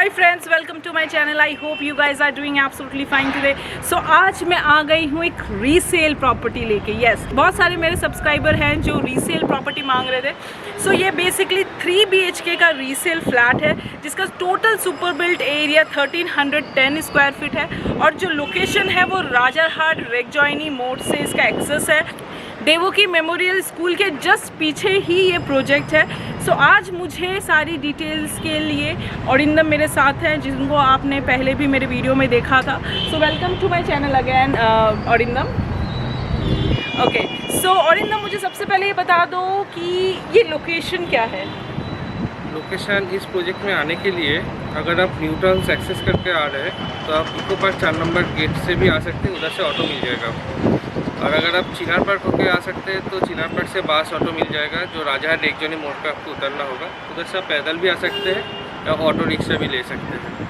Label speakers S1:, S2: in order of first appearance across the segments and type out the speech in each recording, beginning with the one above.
S1: Hi friends, welcome to my channel. I hope you guys are doing absolutely fine today. So आज मैं आ गई हूँ एक resale property लेके। यस, बहुत सारे मेरे सब्सक्राइबर हैं जो रीसेल प्रॉपर्टी मांग रहे थे। सो ये बेसिकली 3 BHK का रीसेल फ्लैट है जिसका total super built area 1310 square feet है और जो लोकेशन है वो राजारहाट रेगजॉइनी मोड़ से इसका एक्सेस है। देवोकी मेमोरियल स्कूल के जस्ट पीछे ही ये प्रोजेक्ट है। सो आज मुझे सारी डिटेल्स के लिए औरिंदम मेरे साथ हैं जिनको आपने पहले भी मेरे वीडियो में देखा था। So welcome to my channel again Arindam. Okay, so Arindam मुझे सबसे पहले ये बता दो कि ये लोकेशन क्या है।
S2: लोकेशन इस प्रोजेक्ट में आने के लिए अगर आप न्यू टाउन एक्सेस करके आ रहे हैं तो आप इको पार्क 4 नंबर गेट से भी आ सकते हैं, उधर से ऑटो मिल जाएगा। और अगर आप चिनार पार्क होकर आ सकते हैं तो चिनार पार्क से बस ऑटो मिल जाएगा जो राजारहाट रेगजॉइनी मोड़ पे आपको उतरना होगा। उधर से आप पैदल भी आ सकते हैं या ऑटो रिक्शा भी ले सकते हैं।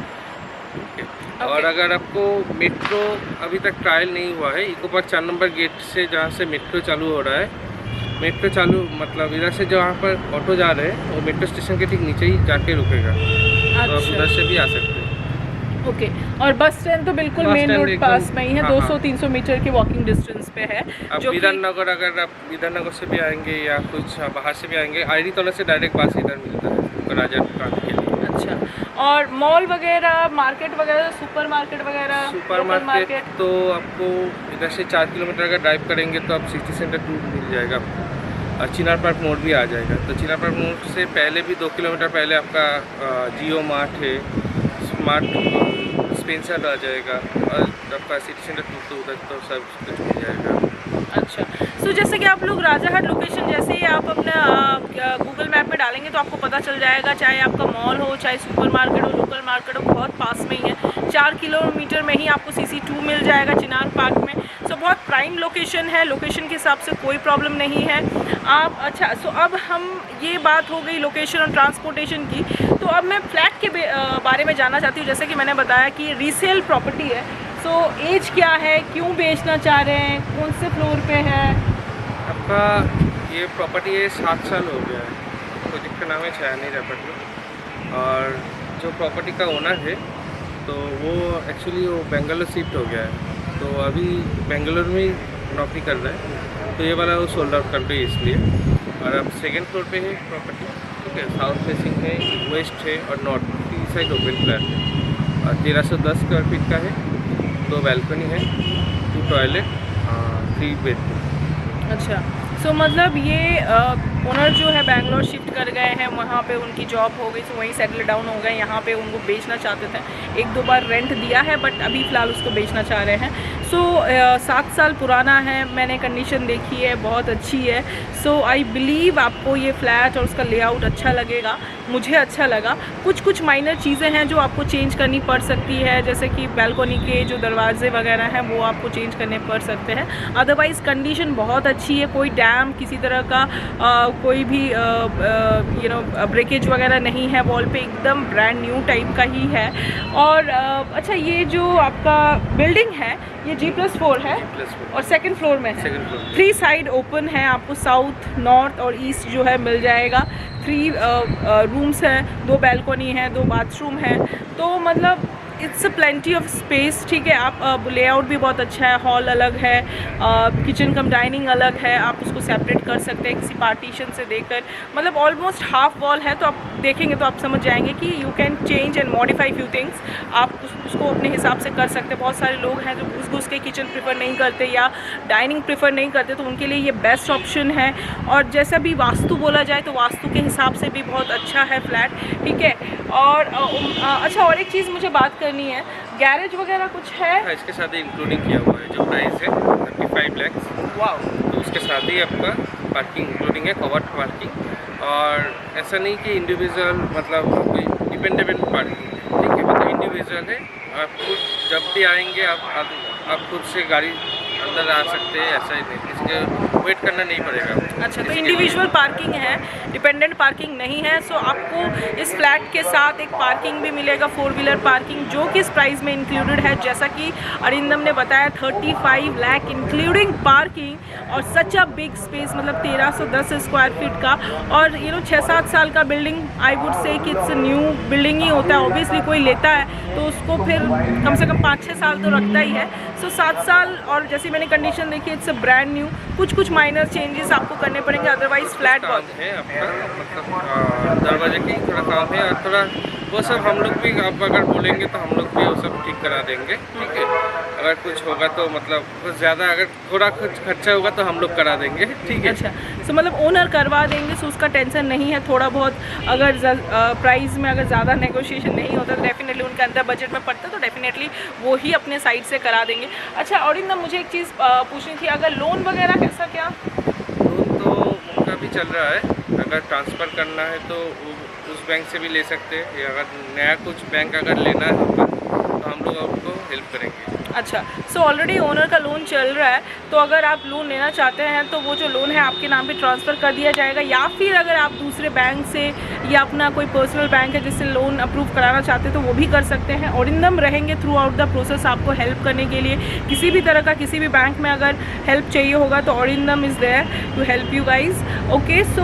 S2: Okay. और अगर आपको मेट्रो अभी तक ट्रायल नहीं हुआ है, इको पार्क 4 नंबर गेट से जहाँ से मेट्रो चालू हो रहा है, मेट्रो चालू मतलब इधर से जहाँ पर ऑटो जा रहे हैं वो मेट्रो स्टेशन के ठीक नीचे ही जाके रुकेगा।
S1: अच्छा।
S2: तो आप उधर से भी आ सकते हैं।
S1: ओके, और बस स्टैंड तो बिल्कुल मेन रोड पास में ही है। 200-300 मीटर के वॉकिंग डिस्टेंस पे है।
S2: अब विधाननगर अगर आप विधाननगर से भी आएंगे या कुछ बाहर से भी आएंगे, आईडी तोला से डायरेक्ट बस इधर मिलता है राजारहाट के लिए। अच्छा, और मॉल वगैरह, मार्केट वगैरह, सुपर मार्केट वगैरह? सुपर मार्केट तो आपको इधर से 4 किलोमीटर अगर ड्राइव करेंगे तो आप सिटी सेंटर टूर मिल जाएगा और चिनार पार्क मोड़ भी आ जाएगा। तो चिनार पार्क मोड़ से पहले भी 2 किलोमीटर पहले आपका जियो मार्ट है, स्मार्ट स्पेंसर आ जाएगा और आपका सिटी सेंटर टूर तो उधर तो सब कुछ मिल जाएगा। अच्छा, सो जैसे कि आप लोग राजारहाट लोकेशन जैसे ही आप अपना गूगल मैप में डालेंगे तो आपको पता चल जाएगा, चाहे आपका मॉल हो, चाहे सुपर मार्केट हो, लोकल मार्केट हो, बहुत पास में ही है। 4 किलोमीटर में ही आपको CC2 मिल जाएगा चिनार पार्क में। सो बहुत प्राइम लोकेशन है, लोकेशन के हिसाब से कोई प्रॉब्लम नहीं है आप। अच्छा, सो अब हम ये बात हो गई लोकेशन और ट्रांसपोर्टेशन की, तो अब मैं फ्लैट के बारे में जानना चाहती हूँ। जैसे कि मैंने बताया कि रीसेल प्रॉपर्टी है, सो एज क्या है, क्यों बेचना चाह रहे हैं, कौन से फ्लोर पे है? आपका ये प्रॉपर्टी है 7 साल हो गया है। प्रोजेक्ट का नाम है छायानी अपार्टमेंट और जो प्रॉपर्टी का ओनर है तो वो एक्चुअली वो बेंगलोर शिफ्ट हो गया है, तो अभी बेंगलोर में ही नौकरी कर रहा है। तो ये वाला वो सोल्ड आउट कर रही है इसलिए। और अब 2nd फ्लोर पे है प्रॉपर्टी, ठीक है। साउथ फेसिंग है, वेस्ट है और नॉर्थ, 3 साइड ओपन फ्लैट है और 1310 स्क्वायर फीट का है। 2 बैल्कनी है, 2 टॉयलेट, 3 बेडरूम।
S1: अच्छा, सो मतलब ये ओनर जो है बैंगलोर शिफ्ट कर गए हैं, वहाँ पे उनकी जॉब हो गई, तो वहीं सेटल डाउन हो गए। यहाँ पे उनको बेचना चाहते थे, 1-2 बार रेंट दिया है बट अभी फ़िलहाल उसको बेचना चाह रहे हैं। सो 7 साल पुराना है, मैंने कंडीशन देखी है, बहुत अच्छी है। सो आई बिलीव आपको ये फ्लैट और उसका लेआउट अच्छा लगेगा, मुझे अच्छा लगा। कुछ माइनर चीज़ें हैं जो आपको चेंज करनी पड़ सकती है, जैसे कि बालकनी के जो दरवाजे वगैरह हैं वो आपको चेंज करने पड़ सकते हैं। अदरवाइज़ कंडीशन बहुत अच्छी है, कोई डैम किसी तरह का कोई भी ब्रेकेज वगैरह नहीं है, वॉल पे एकदम ब्रांड न्यू टाइप का ही है। और अच्छा, ये जो आपका बिल्डिंग है ये G+4 है और 2nd फ्लोर में है। 3 साइड ओपन है, आपको साउथ, नॉर्थ और ईस्ट जो है मिल जाएगा। 3 रूम्स हैं, 2 बैल्कनी हैं, 2 बाथरूम हैं, तो मतलब इट्स प्लेंटी ऑफ स्पेस, ठीक है। आप लेआउट भी बहुत अच्छा है, हॉल अलग है, किचन कम डाइनिंग अलग है, आप उसको सेपरेट कर सकते हैं किसी पार्टीशन से देकर। मतलब ऑलमोस्ट हाफ वॉल है, तो आप देखेंगे तो आप समझ जाएंगे कि you can change and modify few things. आप उसको अपने हिसाब से कर सकते हैं। बहुत सारे लोग हैं जो घुस के किचन प्रेफर नहीं करते या डाइनिंग प्रेफर नहीं करते, तो उनके लिए ये बेस्ट ऑप्शन है। और जैसा भी वास्तु बोला जाए तो वास्तु के हिसाब से भी बहुत अच्छा है फ्लैट, ठीक है। और अच्छा, और एक चीज़ मुझे बात करनी है, गैरेज वगैरह कुछ है?
S2: हाँ, इसके साथ ही इंक्लूडिंग किया हुआ है। जो प्राइस है 35 लाख,
S1: वाह,
S2: तो उसके साथ ही आपका पार्किंग इंक्लूडिंग है, कवर्ड पार्किंग। और ऐसा नहीं कि इंडिविजुअल मतलब कोई डिपेंडेबल पार्किंग है, ठीक है। मतलब इंडिविजुअल है, आप खुद जब भी आएंगे आप खुद से गाड़ी अंदर आ सकते हैं, ऐसा ही नहीं। इसके वेट करना नहीं पड़ेगा।
S1: अच्छा, तो इंडिविजुअल पार्किंग है, डिपेंडेंट पार्किंग नहीं है। सो आपको इस फ्लैट के साथ एक पार्किंग भी मिलेगा, 4 व्हीलर पार्किंग, जो कि इस प्राइस में इंक्लूडेड है। जैसा कि अरिंदम ने बताया 35 लाख इंक्लूडिंग पार्किंग और सच अ बिग स्पेस, मतलब 1310 स्क्वायर फीट का। और 6-7 साल का बिल्डिंग, आई वुड से कि इट्स न्यू बिल्डिंग ही होता है। ऑब्वियसली कोई लेता है तो उसको फिर कम से कम 5-6 साल तो रखता ही है। सो 7 साल, और जैसी मैंने कंडीशन देखी, इट्स अ ब्रांड न्यू। कुछ माइनर चेंजेस आपको करने पड़ेंगे, अदरवाइज फ्लैट बहुत
S2: है आपका, मतलब दरवाजे की थोड़ा काम है और थोड़ा वो सब हम लोग भी, आप अगर बोलेंगे तो हम लोग भी वो सब ठीक करा देंगे, ठीक है। अगर कुछ होगा तो मतलब कुछ ज़्यादा अगर थोड़ा कुछ खर्चा होगा तो हम लोग करा देंगे, ठीक है।
S1: अच्छा, सो मतलब ओनर करवा देंगे, सो उसका टेंशन नहीं है। थोड़ा बहुत अगर प्राइस में अगर ज़्यादा नेगोशिएशन नहीं होता तो डेफिनेटली उनके अंदर बजट में पड़ता तो डेफिनेटली वो ही अपने साइड से करा देंगे। अच्छा, और इनमें मुझे एक चीज़ पूछनी थी, अगर लोन वगैरह कैसा क्या?
S2: लोन तो उनका भी चल रहा है, अगर ट्रांसफ़र करना है तो उस बैंक से भी ले सकते हैं, या अगर नया कुछ बैंक अगर लेना है तो हम लोग आपको हेल्प करेंगे।
S1: अच्छा, सो ऑलरेडी ओनर का लोन चल रहा है, तो अगर आप लोन लेना चाहते हैं तो वो जो लोन है आपके नाम पे ट्रांसफ़र कर दिया जाएगा, या फिर अगर आप दूसरे बैंक से या अपना कोई पर्सनल बैंक है जिससे लोन अप्रूव कराना चाहते हैं तो वो भी कर सकते हैं। औरिंदम रहेंगे थ्रू आउट द प्रोसेस आपको हेल्प करने के लिए। किसी भी तरह का किसी भी बैंक में अगर हेल्प चाहिए होगा तो Arindam is there to help you guys. Okay, so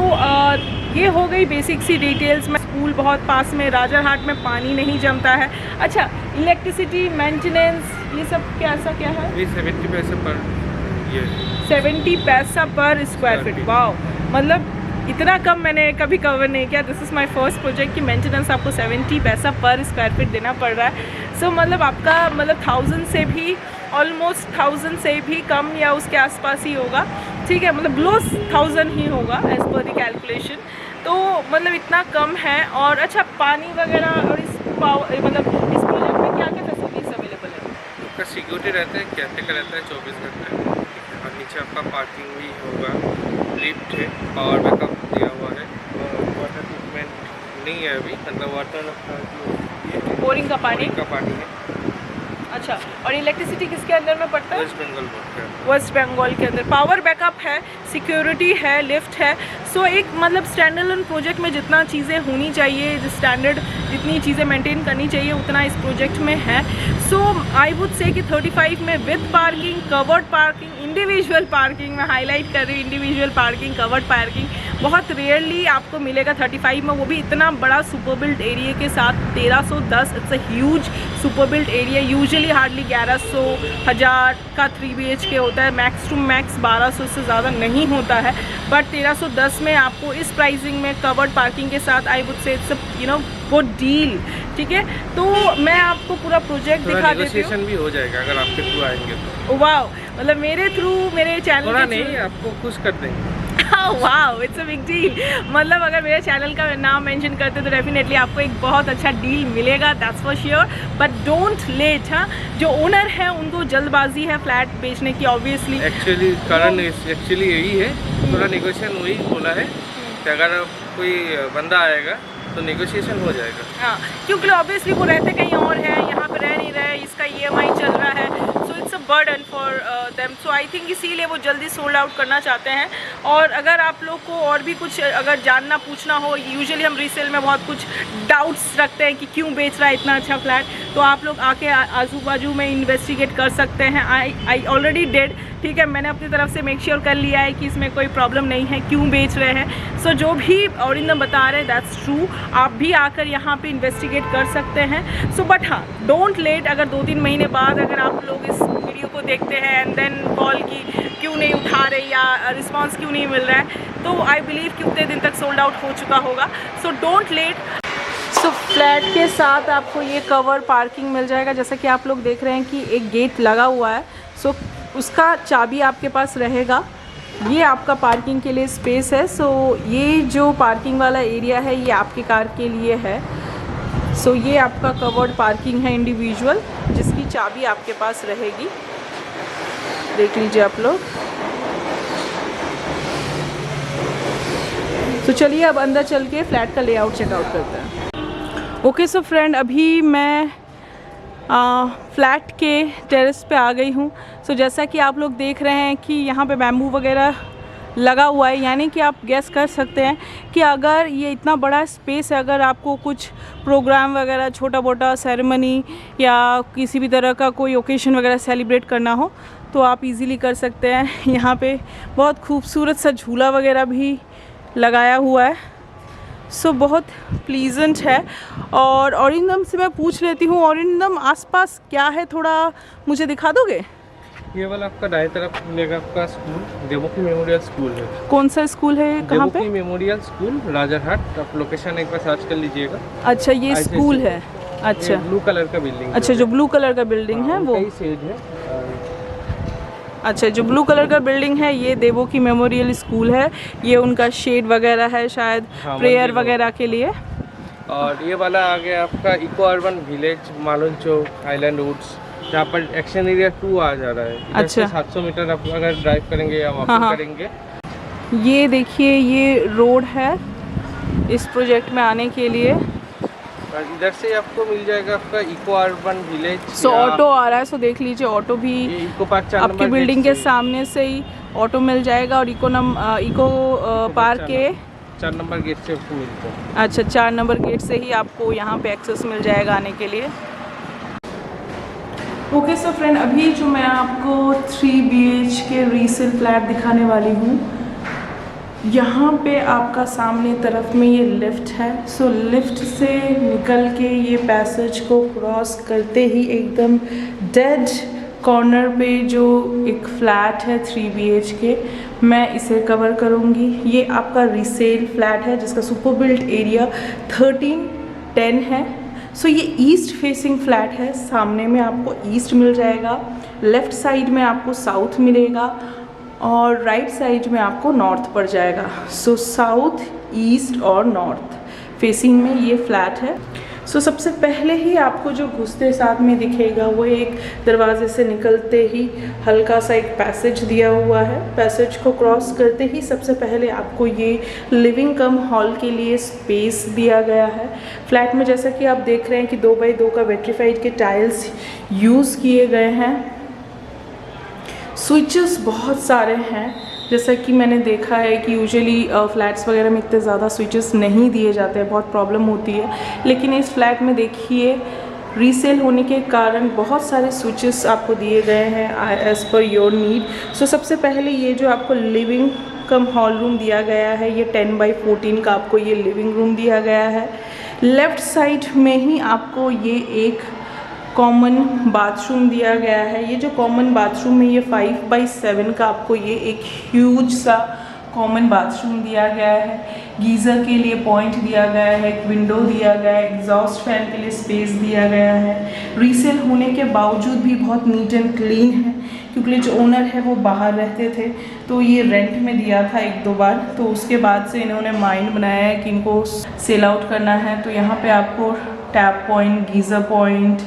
S1: ये हो गई बेसिक सी डिटेल्स में। स्कूल बहुत पास में, राजारहाट में पानी नहीं जमता है। अच्छा, इलेक्ट्रिसिटी, मेंटेनेंस, ये सब कैसा क्या है?
S2: 70 पैसे पर, ये
S1: 70 पैसा पर स्क्वायर फीट। वाओ, मतलब इतना कम मैंने कभी कवर नहीं किया। This is my first project कि मेंटेनेंस आपको 70 पैसा पर स्क्वायर फीट देना पड़ रहा है। सो मतलब आपका मतलब 1000 से भी, ऑलमोस्ट 1000 से भी कम या उसके आसपास ही होगा, ठीक है। मतलब बिलो 1000 ही होगा एज पर द कैलकुलेशन, तो मतलब इतना कम है। और अच्छा, पानी वगैरह और इस मतलब इस प्रोजेक्ट में क्या क्या फैसिलिटीज़ अवेलेबल है?
S2: आपका सिक्योरिटी रहता है, कैफे का रहता है 24 घंटे, और नीचे आपका पार्किंग भी होगा, लिफ्ट है, पावर बैकअप दिया हुआ है, और वाटर ट्रीटमेंट नहीं है अभी, मतलब वाटर
S1: बोरिंग का पानी
S2: है।
S1: अच्छा, और इलेक्ट्रिसिटी किसके अंदर में पड़ता है?
S2: वेस्ट बंगाल बोर्ड का।
S1: वेस्ट बंगाल के अंदर। पावर बैकअप है, सिक्योरिटी है, लिफ्ट है। सो एक मतलब स्टैंड अलोन प्रोजेक्ट में जितना चीज़ें होनी चाहिए, स्टैंडर्ड जितनी चीज़ें मेंटेन करनी चाहिए उतना इस प्रोजेक्ट में है। सो आई वुड से कि 35 में with parking, covered parking, individual parking, मैं हाईलाइट कर रही हूँ इंडिविजुअल पार्किंग, कवर्ड पार्किंग बहुत रेयरली आपको मिलेगा 35 में, वो भी इतना बड़ा सुपर बिल्ड एरिया के साथ। 1310, it's a huge super build area. Usually hardly 1100, 1000 का 3 BHK होता है, मैक्स टू मैक्स 1200 से ज़्यादा नहीं होता है। बट 1310 में आपको इस प्राइसिंग में कवर्ड पार्किंग के साथ I would say it's good deal, ठीक है। तो मैं आपको पूरा प्रोजेक्ट दिखा देती हूँ।
S2: भी हो जाएगा अगर आपके थ्रू आएंगे तो।
S1: वाह, मतलब मेरे थ्रू, मेरे चैनल
S2: थोड़ा नहीं, आपको खुश कर देंगे।
S1: वाह, इट्स अ बिग डील। मतलब अगर मेरे चैनल का नाम मेंशन करते तो डेफिनेटली आपको एक बहुत अच्छा डील मिलेगा, that's for sure. But don't let. हाँ, जो ओनर है उनको जल्दबाजी है फ्लैट बेचने की, ऑब्वियसली।
S2: एक्चुअली कारण एक्चुअली यही है, थोड़ा नेगोशिएशन वही बोला है कि अगर कोई बंदा आएगा तो नेगोशिएशन हो जाएगा।
S1: हाँ, क्योंकि ऑब्वियसली वो रहते कहीं और है, यहाँ पे रह नहीं रहे, इसका EMI चल रहा है, so it's a burden for them. So I think इसीलिए वो जल्दी सोल्ड आउट करना चाहते हैं। और अगर आप लोग को और भी कुछ अगर जानना पूछना हो, यूजुअली हम रीसेल में बहुत कुछ डाउट्स रखते हैं कि क्यों बेच रहा है इतना अच्छा फ्लैट, तो आप लोग आके आजू बाजू में इन्वेस्टिगेट कर सकते हैं। आई ऑलरेडी डिड, ठीक है। मैंने अपनी तरफ से मेक श्योर कर लिया है कि इसमें कोई प्रॉब्लम नहीं है, क्यों बेच रहे हैं। सो जो भी औरिंदम बता रहे हैं दैट्स ट्रू, आप भी आकर यहाँ पे इन्वेस्टिगेट कर सकते हैं। सो बट हाँ, डोंट लेट। अगर 2-3 महीने बाद अगर आप लोग इस वीडियो को देखते हैं एंड देन कॉल की क्यों नहीं उठा रहे या रिस्पॉन्स क्यों नहीं मिल रहा है, तो आई बिलीव कि उतने दिन तक सोल्ड आउट हो चुका होगा। So don't let. So flat के साथ आपको ये कवर पार्किंग मिल जाएगा, जैसा कि आप लोग देख रहे हैं कि एक गेट लगा हुआ है। सो उसका चाबी आपके पास रहेगा। ये आपका पार्किंग के लिए स्पेस है। सो ये जो पार्किंग वाला एरिया है ये आपकी कार के लिए है। सो ये आपका कवर्ड पार्किंग है इंडिविजुअल, जिसकी चाबी आपके पास रहेगी। देख लीजिए आप लोग। तो चलिए अब अंदर चल के फ्लैट का लेआउट चेकआउट करते हैं। ओके, सो फ्रेंड, अभी मैं फ्लैट के टेरेस पे आ गई हूँ। सो जैसा कि आप लोग देख रहे हैं कि यहाँ पे बैम्बू वगैरह लगा हुआ है, यानी कि आप गेस कर सकते हैं कि अगर ये इतना बड़ा स्पेस है, अगर आपको कुछ प्रोग्राम वगैरह, छोटा मोटा सेरेमनी या किसी भी तरह का कोई ओकेशन वगैरह सेलिब्रेट करना हो तो आप इजीली कर सकते हैं। यहाँ पे बहुत खूबसूरत सा झूला वगैरह भी लगाया हुआ है, सो बहुत प्लीजेंट है। और ओरिंदम से मैं पूछ लेती हूँ, ओरिंदम आसपास क्या है, थोड़ा मुझे दिखा दोगे?
S2: ये वाला आपका दाएं तरफ मिलेगा आपका स्कूल, देवकी मेमोरियल स्कूल है।
S1: कौन सा स्कूल है, कहाँ पे?
S2: Devaki memorial school, Rajarhat. आप लोकेशन एक बार सर्च कर लीजिएगा।
S1: अच्छा, ये स्कूल है। अच्छा,
S2: ब्लू कलर का बिल्डिंग।
S1: अच्छा, जो ब्लू कलर का बिल्डिंग है वो, अच्छा, जो ब्लू कलर का बिल्डिंग है ये देवकी मेमोरियल स्कूल है। ये उनका शेड वगैरह है, शायद प्रेयर वगैरह के लिए।
S2: और ये वाला आ गया आपका इको अर्बन विलेज, मालून चौक, आइलैंड वुड्स, जहाँ पर एक्शन एरिया 2 आ जा रहा है।
S1: अच्छा,
S2: 700 मीटर आप अगर ड्राइव करेंगे या वॉकिंग करेंगे।
S1: ये देखिए, ये रोड है इस प्रोजेक्ट में आने के लिए।
S2: इधर से आपको मिल जाएगा आपका इको अर्बन विलेज।
S1: सो ऑटो आ रहा है, सो देख लीजिए, ऑटो भी
S2: इको पार्क
S1: आपकी बिल्डिंग के सामने से ही ऑटो मिल जाएगा। और इको पार्क के
S2: 4 नंबर गेट से आपको मिलता है।
S1: अच्छा, 4 नंबर गेट से ही आपको यहाँ पे एक्सेस मिल जाएगा आने के लिए। ओके, सो फ्रेंड, अभी जो मैं आपको 3 BHK रीसेल फ्लैट दिखाने वाली हूँ, यहाँ पे आपका सामने तरफ में ये लिफ्ट है। सो लिफ्ट से निकल के ये पैसेज को क्रॉस करते ही एकदम डेड कॉर्नर पे जो एक फ्लैट है 3 BHK, मैं इसे कवर करूँगी। ये आपका रीसेल फ्लैट है जिसका सुपर बिल्ट एरिया 1310 है। सो ये ईस्ट फेसिंग फ्लैट है, सामने में आपको ईस्ट मिल जाएगा, लेफ़्ट साइड में आपको साउथ मिलेगा और राइट साइड में आपको नॉर्थ पड़ जाएगा। सो साउथ, ईस्ट और नॉर्थ फेसिंग में ये फ्लैट है। सो सबसे पहले ही आपको जो घुसते साथ में दिखेगा वो एक दरवाजे से निकलते ही हल्का सा एक पैसेज दिया हुआ है। पैसेज को क्रॉस करते ही सबसे पहले आपको ये लिविंग कम हॉल के लिए स्पेस दिया गया है। फ्लैट में जैसा कि आप देख रहे हैं कि 2x2 का वेट्रीफाइड के टाइल्स यूज़ किए गए हैं। स्विचेस बहुत सारे हैं, जैसा कि मैंने देखा है कि यूजुअली फ्लैट्स वगैरह में इतने ज़्यादा स्विचेस नहीं दिए जाते हैं, बहुत प्रॉब्लम होती है। लेकिन इस फ्लैट में देखिए, रीसेल होने के कारण बहुत सारे स्विचेस आपको दिए गए हैं एज़ पर योर नीड। सो सबसे पहले ये जो आपको लिविंग कम हॉल रूम दिया गया है, ये 10x14 का आपको ये लिविंग रूम दिया गया है। लेफ़्ट साइड में ही आपको ये एक कॉमन बाथरूम दिया गया है। ये जो कॉमन बाथरूम है ये 5x7 का आपको ये एक ह्यूज सा कॉमन बाथरूम दिया गया है। गीज़र के लिए पॉइंट दिया गया है, एक विंडो दिया गया है, एग्जॉस्ट फैन के लिए स्पेस दिया गया है। रीसेल होने के बावजूद भी बहुत नीट एंड क्लीन है, क्योंकि जो ओनर है वो बाहर रहते थे तो ये रेंट में दिया था 1-2 बार, तो उसके बाद से इन्होंने माइंड बनाया है कि इनको सेल आउट करना है। तो यहाँ पे आपको टैप पॉइंट, गीज़र पॉइंट,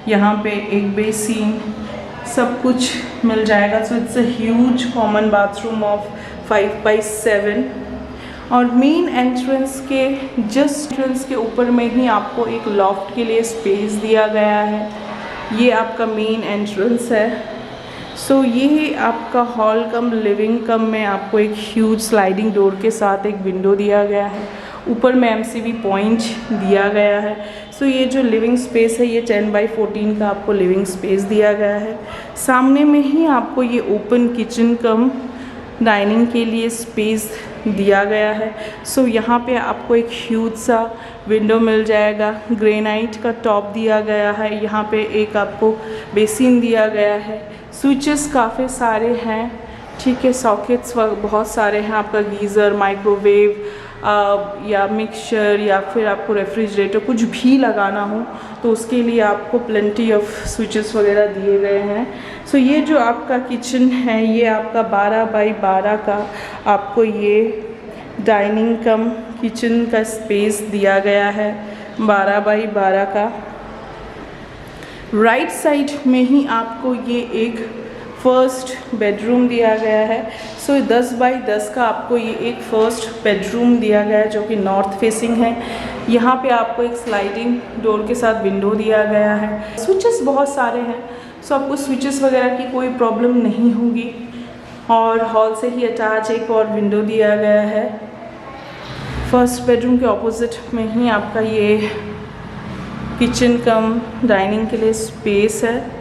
S1: यहाँ पे एक बेसिन, सब कुछ मिल जाएगा। So it's a huge common bathroom of 5x7। और मेन एंट्रेंस के जस्ट एंट्रेंस के ऊपर में ही आपको एक लॉफ्ट के लिए स्पेस दिया गया है। ये आपका मेन एंट्रेंस है। सो ये आपका हॉल कम लिविंग कम में आपको एक ह्यूज स्लाइडिंग डोर के साथ एक विंडो दिया गया है। ऊपर में MCB पॉइंट दिया गया है। सो ये जो लिविंग स्पेस है ये 10x14 का आपको लिविंग स्पेस दिया गया है। सामने में ही आपको ये ओपन किचन कम डाइनिंग के लिए स्पेस दिया गया है। सो यहाँ पे आपको एक ह्यूज सा विंडो मिल जाएगा। ग्रेनाइट का टॉप दिया गया है। यहाँ पे एक आपको बेसिन दिया गया है। स्विचेस काफ़ी सारे हैं, ठीक है। सॉकेट्स बहुत सारे हैं। आपका गीज़र, माइक्रोवेव या मिक्सचर या फिर आपको रेफ्रिजरेटर कुछ भी लगाना हो तो उसके लिए आपको प्लेंटी ऑफ स्विचेस वगैरह दिए गए हैं। सो ये जो आपका किचन है ये आपका 12x12 का आपको ये डाइनिंग कम किचन का स्पेस दिया गया है, 12x12 का। राइट साइड में ही आपको ये एक फर्स्ट बेडरूम दिया गया है। सो 10x10 का आपको ये एक फर्स्ट बेडरूम दिया गया है जो कि नॉर्थ फेसिंग है। यहाँ पे आपको एक स्लाइडिंग डोर के साथ विंडो दिया गया है। स्विचेस बहुत सारे हैं, सो आपको स्विचेस वगैरह की कोई प्रॉब्लम नहीं होगी। और हॉल से ही अटैच एक और विंडो दिया गया है। फर्स्ट बेडरूम के ऑपोजिट में ही आपका ये किचन कम डाइनिंग के लिए स्पेस है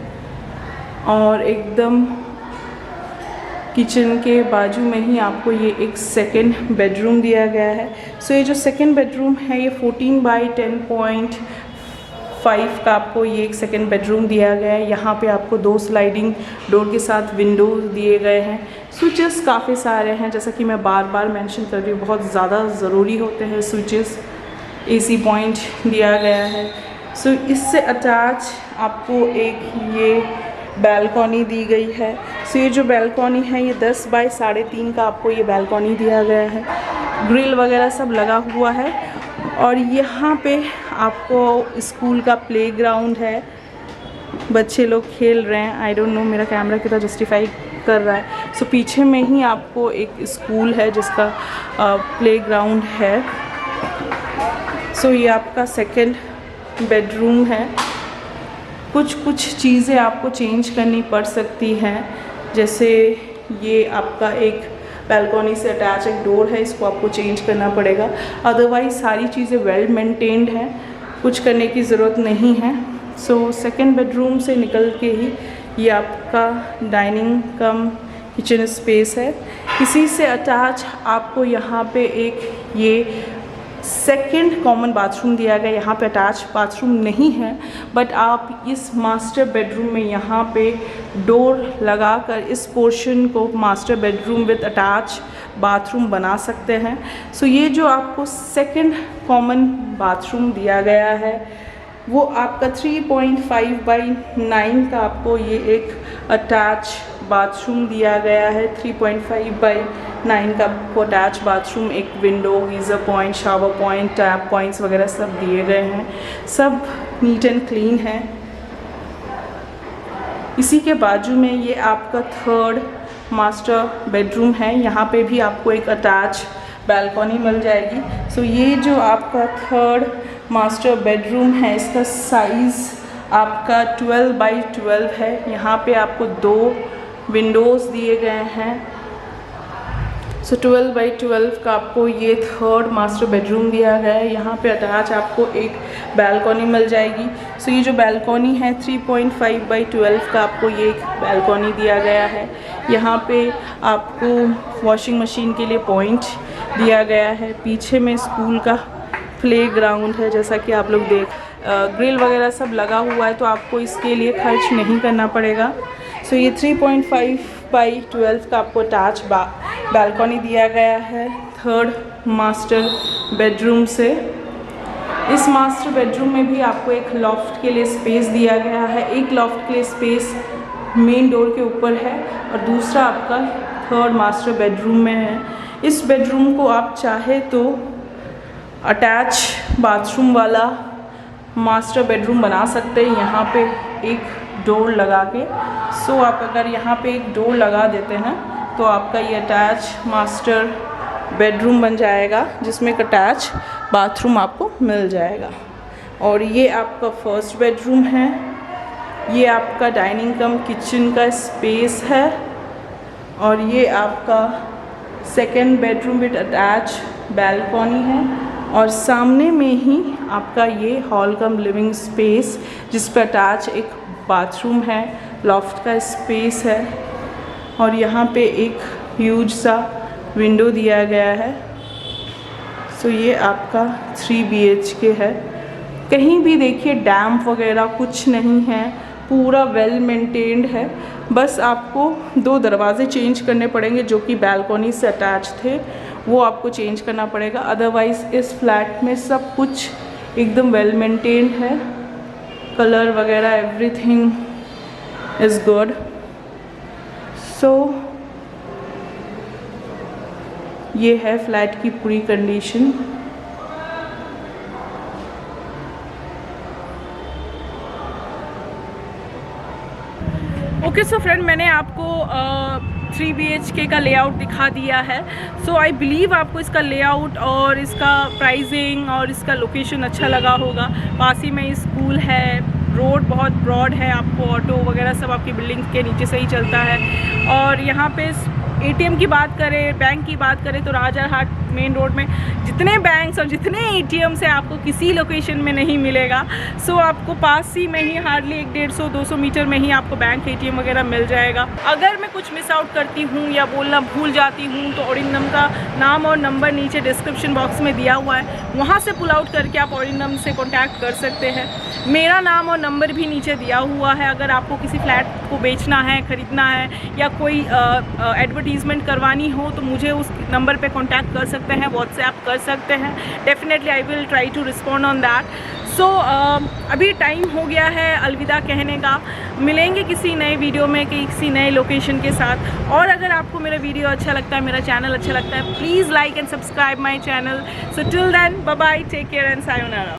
S1: और एकदम किचन के बाजू में ही आपको ये एक सेकंड बेडरूम दिया गया है। सो ये जो सेकंड बेडरूम है ये 14 बाई 10.5 का आपको ये एक सेकंड बेडरूम दिया गया है। यहाँ पे आपको 2 स्लाइडिंग डोर के साथ विंडो दिए गए हैं। स्विचेस काफ़ी सारे हैं, जैसा कि मैं बार बार मेंशन कर रही हूँ, बहुत ज़्यादा ज़रूरी होते हैं स्विचेस। AC पॉइंट दिया गया है। सो इससे अटैच आपको एक ये बैल्कॉनी दी गई है। सो ये जो बैल्कॉनी है ये 10 बाई 3.5 का आपको ये बैल्कॉनी दिया गया है। ग्रिल वगैरह सब लगा हुआ है और यहाँ पे आपको स्कूल का प्लेग्राउंड है, बच्चे लोग खेल रहे हैं। आई डोंट नो मेरा कैमरा कितना जस्टिफाई कर रहा है। सो पीछे में ही आपको एक स्कूल है जिसका प्लेग्राउंड है। सो ये आपका सेकंड बेडरूम है। कुछ चीज़ें आपको चेंज करनी पड़ सकती हैं, जैसे ये आपका एक बैल्कॉनी से अटैच एक डोर है, इसको आपको चेंज करना पड़ेगा। अदरवाइज़ सारी चीज़ें वेल मेंटेन्ड हैं, कुछ करने की ज़रूरत नहीं है। सो सेकंड बेडरूम से निकल के ही ये आपका डाइनिंग कम किचन स्पेस है। इसी से अटैच आपको यहाँ पे एक ये सेकंड कॉमन बाथरूम दिया गया। यहाँ पे अटैच बाथरूम नहीं है, बट आप इस मास्टर बेडरूम में यहाँ पे डोर लगाकर इस पोर्शन को master bedroom with attach bathroom बना सकते हैं। सो ये जो आपको सेकंड कॉमन बाथरूम दिया गया है वो आपका 3.5 बाई 9 का आपको ये एक अटैच बाथरूम दिया गया है। 3.5 बाई 9 का आपको अटैच बाथरूम, एक window, geyser point, shower point, tap points वगैरह सब दिए गए हैं। सब नीट एंड क्लीन है। इसी के बाजू में ये आपका थर्ड मास्टर बेडरूम है। यहाँ पे भी आपको एक अटैच बैल्कॉनी मिल जाएगी। सो ये जो आपका थर्ड मास्टर बेडरूम है इसका साइज़ आपका 12 बाई 12 है। यहाँ पे आपको 2 विंडोज़ दिए गए हैं। सो 12 बाई 12 का आपको ये थर्ड मास्टर बेडरूम दिया गया है। यहाँ पे अटैच आपको एक बैल्कॉनी मिल जाएगी। सो ये जो बैल्कॉनी है 3.5 बाई 12 का आपको ये एक बैल्कॉनी दिया गया है। यहाँ पे आपको वॉशिंग मशीन के लिए पॉइंट दिया गया है। पीछे में स्कूल का प्लेग्राउंड है, जैसा कि आप लोग ग्रिल वगैरह सब लगा हुआ है, तो आपको इसके लिए खर्च नहीं करना पड़ेगा। सो ये 3.5 बाई 12 का आपको अटैच बैल्कॉनी दिया गया है थर्ड मास्टर बेडरूम से। इस मास्टर बेडरूम में भी आपको एक लॉफ्ट के लिए स्पेस दिया गया है। एक लॉफ्ट के लिए स्पेस मेन डोर के ऊपर है और दूसरा आपका थर्ड मास्टर बेडरूम में है। इस बेडरूम को आप चाहे तो अटैच बाथरूम वाला मास्टर बेडरूम बना सकते हैं, यहाँ पे एक डोर लगा के। सो आप अगर यहाँ पे एक डोर लगा देते हैं तो आपका ये अटैच मास्टर बेडरूम बन जाएगा, जिसमें एक अटैच बाथरूम आपको मिल जाएगा। और ये आपका फर्स्ट बेडरूम है। ये आपका डाइनिंग कम किचन का स्पेस है और ये आपका सेकेंड बेडरूम विद अटैच बैल्कॉनी है और सामने में ही आपका ये हॉल कम लिविंग स्पेस जिस पर अटैच एक बाथरूम है, लॉफ्ट का स्पेस है और यहाँ पे एक ह्यूज सा विंडो दिया गया है। सो ये आपका 3 BHK है। कहीं भी देखिए डैम्प वगैरह कुछ नहीं है, पूरा वेल मेंटेन्ड है। बस आपको 2 दरवाज़े चेंज करने पड़ेंगे जो कि बैल्कॉनी से अटैच थे, वो आपको चेंज करना पड़ेगा। अदरवाइज़ इस फ्लैट में सब कुछ एकदम वेल मेंटेन्ड है, कलर वगैरह एवरीथिंग इज़ गुड। सो ये है फ्लैट की पूरी कंडीशन। ओके सो फ्रेंड, मैंने आपको 3 BHK का लेआउट दिखा दिया है। सो आई बिलीव आपको इसका लेआउट और इसका प्राइसिंग और इसका लोकेशन अच्छा लगा होगा। पास ही में स्कूल है, रोड बहुत ब्रॉड है, आपको ऑटो वगैरह सब आपकी बिल्डिंग के नीचे से ही चलता है और यहाँ पे ATM की बात करें, बैंक की बात करें तो राजारहाट मेन रोड में जितने बैंक्स और जितने ATMs है आपको किसी लोकेशन में नहीं मिलेगा। सो आपको पास ही में ही हार्डली 150-200 मीटर में ही आपको बैंक ATM वगैरह मिल जाएगा। अगर मैं कुछ मिस आउट करती हूँ या बोलना भूल जाती हूँ तो ओरिंदम का नाम और नंबर नीचे डिस्क्रिप्शन बॉक्स में दिया हुआ है, वहाँ से पुल आउट करके आप ओरिंदम से कॉन्टैक्ट कर सकते हैं। मेरा नाम और नंबर भी नीचे दिया हुआ है। अगर आपको किसी फ्लैट को बेचना है, ख़रीदना है या कोई एडवर्टीज़मेंट करवानी हो तो मुझे उस नंबर पे कांटेक्ट कर सकते हैं, व्हाट्सएप कर सकते हैं। Definitely I will try to respond on that. So अभी टाइम हो गया है अलविदा कहने का। मिलेंगे किसी नए वीडियो में किसी नए लोकेशन के साथ। और अगर आपको मेरा वीडियो अच्छा लगता है, मेरा चैनल अच्छा लगता है, please like and subscribe my channel. So till then bye bye, take care and sayonara.